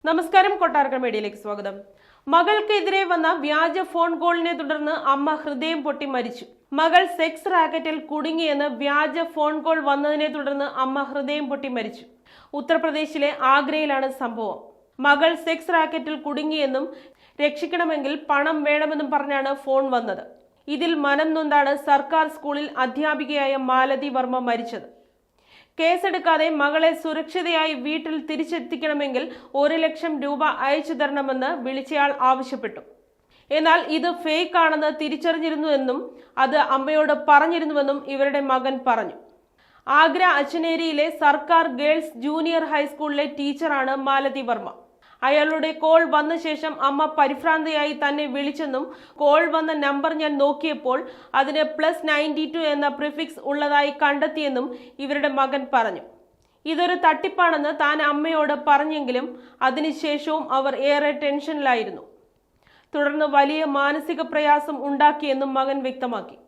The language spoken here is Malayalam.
നമസ്കാരം, കൊട്ടാരക്കര മീഡിയയിലേക്ക് സ്വാഗതം. മകൾക്കെതിരെ വന്ന വ്യാജ ഫോൺ കോളിനെ തുടർന്ന് അമ്മ ഹൃദയം പൊട്ടി മരിച്ചു. മകൾ സെക്സ് റാക്കറ്റിൽ കുടുങ്ങിയെന്ന് വ്യാജ ഫോൺ കോൾ വന്നതിനെ തുടർന്ന് അമ്മ ഹൃദയം പൊട്ടി മരിച്ചു. ഉത്തർപ്രദേശിലെ ആഗ്രയിലാണ് സംഭവം. മകൾ സെക്സ് റാക്കറ്റിൽ കുടുങ്ങിയെന്നും രക്ഷിക്കണമെങ്കിൽ പണം വേണമെന്നും പറഞ്ഞാണ് ഫോൺ വന്നത്. ഇതിൽ മനം നൊന്താണ് സർക്കാർ സ്കൂളിൽ അധ്യാപികയായ മാലതി വർമ്മ മരിച്ചത്. കേസെടുക്കാതെ മകളെ സുരക്ഷിതയായി വീട്ടിൽ തിരിച്ചെത്തിക്കണമെങ്കിൽ 1 ലക്ഷം രൂപ അയച്ചു തരണമെന്ന് വിളിച്ചയാൾ ആവശ്യപ്പെട്ടു. എന്നാൽ ഇത് ഫേക്ക് ആണെന്ന് തിരിച്ചറിഞ്ഞിരുന്നുവെന്നും അത് അമ്മയോട് പറഞ്ഞിരുന്നുവെന്നും ഇവരുടെ മകൻ പറഞ്ഞു. ആഗ്ര അച്ചനേരിയിലെ സർക്കാർ ഗേൾസ് ജൂനിയർ ഹൈസ്കൂളിലെ ടീച്ചറാണ് മാലതി വർമ്മ. അയാളുടെ കോൾ വന്ന ശേഷം അമ്മ പരിഭ്രാന്തയായി തന്നെ വിളിച്ചെന്നും കോൾ വന്ന നമ്പർ ഞാൻ നോക്കിയപ്പോൾ അതിന് +92 എന്ന പ്രിഫിക്സ് ഉള്ളതായി കണ്ടെത്തിയെന്നും ഇവരുടെ മകൻ പറഞ്ഞു. ഇതൊരു തട്ടിപ്പാണെന്ന് താൻ അമ്മയോട് പറഞ്ഞെങ്കിലും അതിനുശേഷവും അവർ ഏറെ ടെൻഷനിലായിരുന്നു. തുടർന്ന് വലിയ മാനസിക പ്രയാസം ഉണ്ടാക്കിയെന്നും മകൻ വ്യക്തമാക്കി.